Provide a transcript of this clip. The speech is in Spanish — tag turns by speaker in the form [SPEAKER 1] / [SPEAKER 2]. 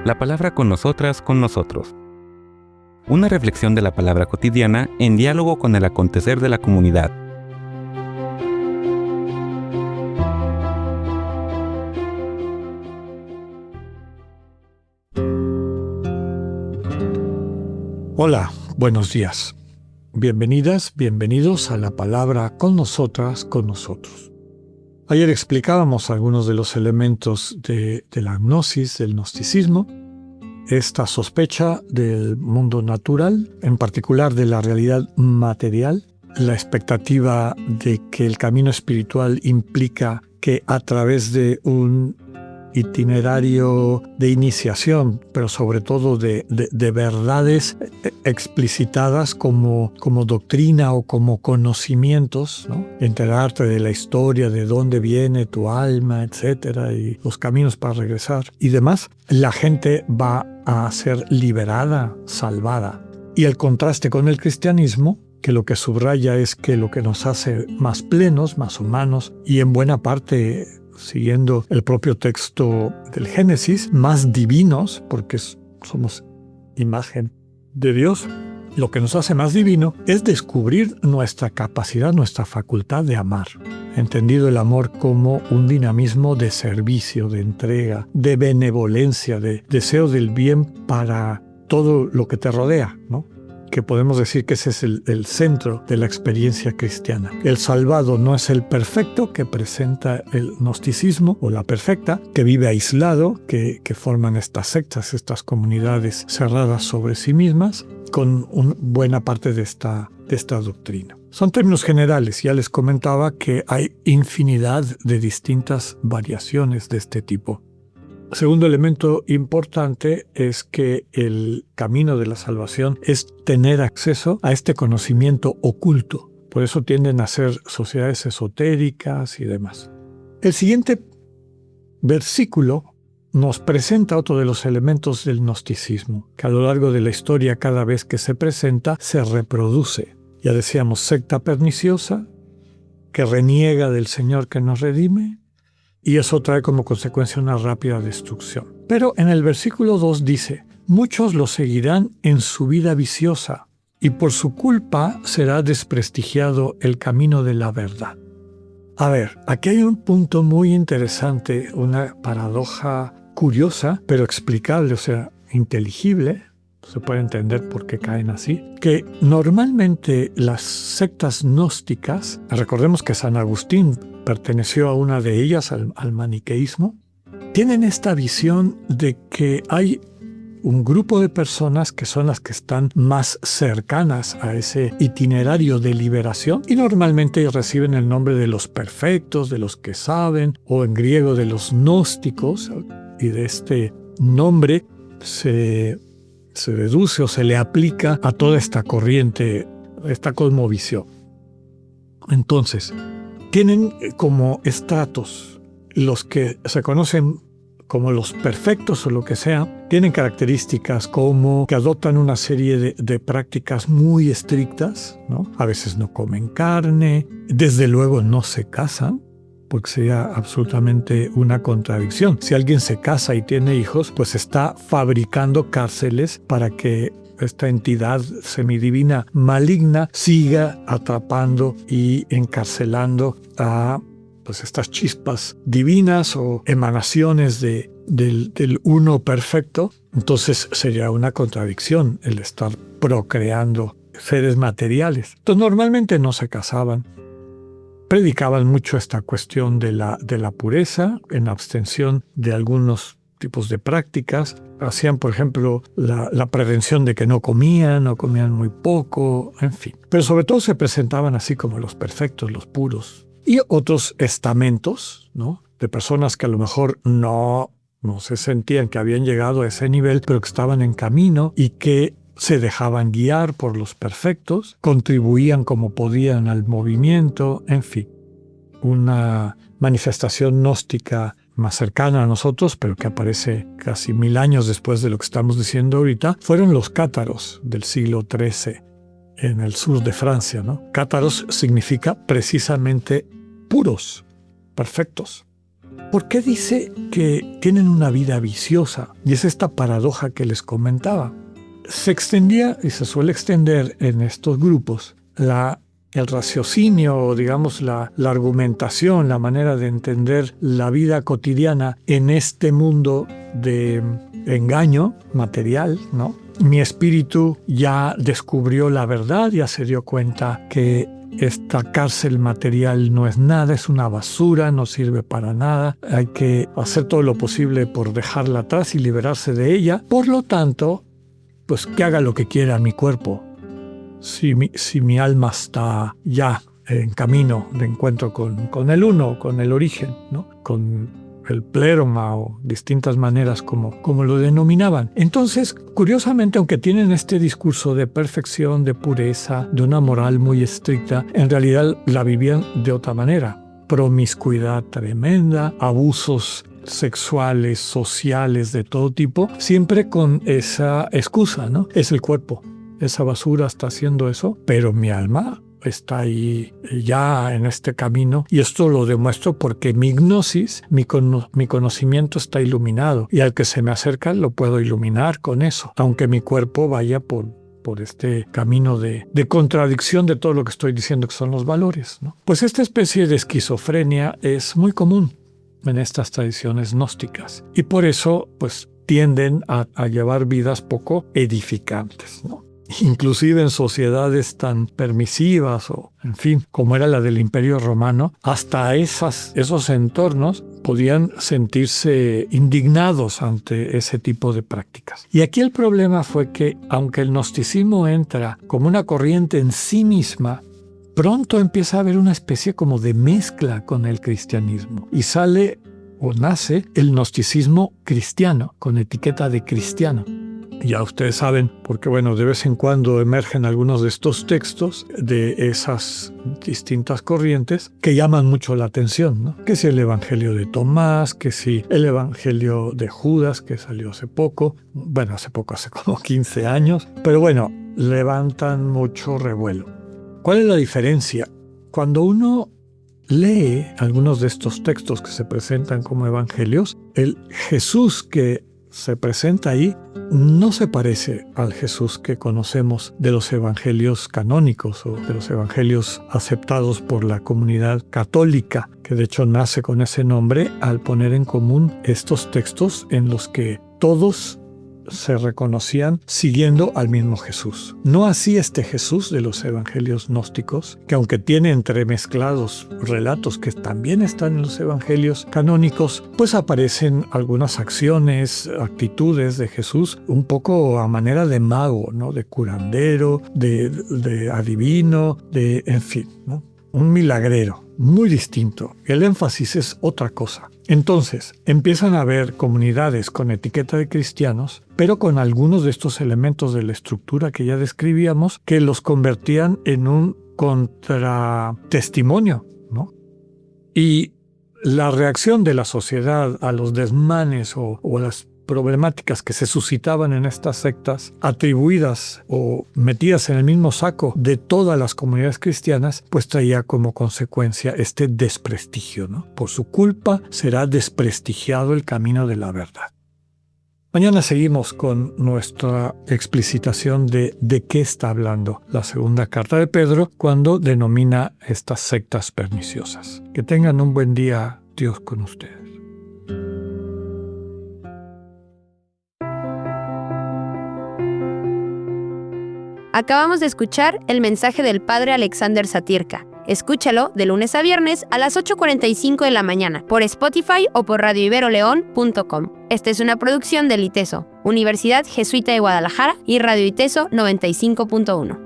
[SPEAKER 1] La palabra con nosotras, con nosotros. Una reflexión de la palabra cotidiana en diálogo con el acontecer de la comunidad.
[SPEAKER 2] Hola, buenos días. Bienvenidas, bienvenidos a la palabra con nosotras, con nosotros. Ayer explicábamos algunos de los elementos de la gnosis, del gnosticismo, esta sospecha del mundo natural, en particular de la realidad material, la expectativa de que el camino espiritual implica que a través de un itinerario de iniciación, pero sobre todo de verdades explicitadas como doctrina o como conocimientos, ¿no? Enterarte de la historia, de dónde viene tu alma, etcétera, y los caminos para regresar y demás, la gente va a ser liberada, salvada. Y el contraste con el cristianismo, que lo que subraya es que lo que nos hace más plenos, más humanos y en buena parte, siguiendo el propio texto del Génesis, más divinos, porque somos imagen de Dios. Lo que nos hace más divino es descubrir nuestra capacidad, nuestra facultad de amar. Entendido el amor como un dinamismo de servicio, de entrega, de benevolencia, de deseo del bien para todo lo que te rodea, ¿no? Que podemos decir que ese es el centro de la experiencia cristiana. El salvado no es el perfecto que presenta el gnosticismo o la perfecta, que vive aislado, que forman estas sectas, estas comunidades cerradas sobre sí mismas, con buena parte de esta doctrina. Son términos generales, ya les comentaba que hay infinidad de distintas variaciones de este tipo. Segundo elemento importante es que el camino de la salvación es tener acceso a este conocimiento oculto. Por eso tienden a ser sociedades esotéricas y demás. El siguiente versículo nos presenta otro de los elementos del gnosticismo, que a lo largo de la historia cada vez que se presenta se reproduce. Ya decíamos, secta perniciosa que reniega del Señor que nos redime, y eso trae como consecuencia una rápida destrucción. Pero en el versículo 2 dice, muchos lo seguirán en su vida viciosa, y por su culpa será desprestigiado el camino de la verdad. A ver, aquí hay un punto muy interesante, una paradoja curiosa, pero explicable, o sea, inteligible. Se puede entender por qué caen así, que normalmente las sectas gnósticas, recordemos que San Agustín perteneció a una de ellas, al maniqueísmo, tienen esta visión de que hay un grupo de personas que son las que están más cercanas a ese itinerario de liberación y normalmente reciben el nombre de los perfectos, de los que saben, o en griego de los gnósticos, y de este nombre se deduce o se le aplica a toda esta corriente, esta cosmovisión. Entonces, tienen como estratos los que se conocen como los perfectos o lo que sea, tienen características como que adoptan una serie de prácticas muy estrictas, ¿no? A veces no comen carne, desde luego no se casan, porque sería absolutamente una contradicción. Si alguien se casa y tiene hijos, pues está fabricando cárceles para que esta entidad semidivina maligna siga atrapando y encarcelando a estas chispas divinas o emanaciones del uno perfecto. Entonces sería una contradicción el estar procreando seres materiales. Entonces normalmente no se casaban. Predicaban mucho esta cuestión de la pureza, en abstención de algunos tipos de prácticas. Hacían, por ejemplo, la prevención de que no comían muy poco, en fin. Pero sobre todo se presentaban así como los perfectos, los puros. Y otros estamentos, ¿no? De personas que a lo mejor no se sentían que habían llegado a ese nivel, pero que estaban en camino y que se dejaban guiar por los perfectos, contribuían como podían al movimiento, en fin. Una manifestación gnóstica más cercana a nosotros, pero que aparece casi 1000 años después de lo que estamos diciendo ahorita, fueron los cátaros del siglo XIII en el sur de Francia, ¿no? Cátaros significa precisamente puros, perfectos. ¿Por qué dice que tienen una vida viciosa? Y es esta paradoja que les comentaba. Se extendía y se suele extender en estos grupos el raciocinio, digamos, la argumentación, la manera de entender la vida cotidiana en este mundo de engaño material, ¿no? Mi espíritu ya descubrió la verdad, ya se dio cuenta que esta cárcel material no es nada, es una basura, no sirve para nada. Hay que hacer todo lo posible por dejarla atrás y liberarse de ella. Por lo tanto, pues que haga lo que quiera mi cuerpo. Si mi alma está ya en camino de encuentro con el uno, con el origen, ¿no? Con el pleroma o distintas maneras como lo denominaban. Entonces, curiosamente, aunque tienen este discurso de perfección, de pureza, de una moral muy estricta, en realidad la vivían de otra manera. Promiscuidad tremenda, abusos sexuales, sociales, de todo tipo, siempre con esa excusa, ¿no? Es el cuerpo. Esa basura está haciendo eso, pero mi alma está ahí ya en este camino, y esto lo demuestro porque mi gnosis, mi conocimiento está iluminado, y al que se me acerca lo puedo iluminar con eso, aunque mi cuerpo vaya por este camino de contradicción de todo lo que estoy diciendo que son los valores, ¿no? Pues esta especie de esquizofrenia es muy común en estas tradiciones gnósticas, y por eso pues tienden a llevar vidas poco edificantes, ¿no? Inclusive en sociedades tan permisivas o, en fin, como era la del Imperio Romano, hasta esos entornos podían sentirse indignados ante ese tipo de prácticas. Y aquí el problema fue que, aunque el gnosticismo entra como una corriente en sí misma, pronto empieza a haber una especie como de mezcla con el cristianismo y sale o nace el gnosticismo cristiano, con etiqueta de cristiano. Ya ustedes saben, porque bueno, de vez en cuando emergen algunos de estos textos de esas distintas corrientes que llaman mucho la atención, ¿no? Que si el Evangelio de Tomás, que si el Evangelio de Judas, que salió hace poco, hace como 15 años, pero bueno, levantan mucho revuelo. ¿Cuál es la diferencia? Cuando uno lee algunos de estos textos que se presentan como evangelios, el Jesús que se presenta ahí no se parece al Jesús que conocemos de los evangelios canónicos o de los evangelios aceptados por la comunidad católica, que de hecho nace con ese nombre al poner en común estos textos en los que todos se reconocían siguiendo al mismo Jesús. No así este Jesús de los evangelios gnósticos, que aunque tiene entremezclados relatos que también están en los evangelios canónicos, pues aparecen algunas acciones, actitudes de Jesús un poco a manera de mago, ¿no? De curandero, de adivino, en fin, ¿no? Un milagrero, muy distinto. El énfasis es otra cosa. Entonces, empiezan a haber comunidades con etiqueta de cristianos, pero con algunos de estos elementos de la estructura que ya describíamos, que los convertían en un contratestimonio, ¿no? Y la reacción de la sociedad a los desmanes o a las problemáticas que se suscitaban en estas sectas, atribuidas o metidas en el mismo saco de todas las comunidades cristianas, pues traía como consecuencia este desprestigio, ¿no? Por su culpa será desprestigiado el camino de la verdad. Mañana seguimos con nuestra explicitación de qué está hablando la segunda carta de Pedro cuando denomina estas sectas perniciosas. Que tengan un buen día, Dios con ustedes.
[SPEAKER 3] Acabamos de escuchar el mensaje del Padre Alexander Satirka. Escúchalo de lunes a viernes a las 8:45 de la mañana por Spotify o por radioiberoleón.com. Esta es una producción del ITESO, Universidad Jesuita de Guadalajara y Radio ITESO 95.1.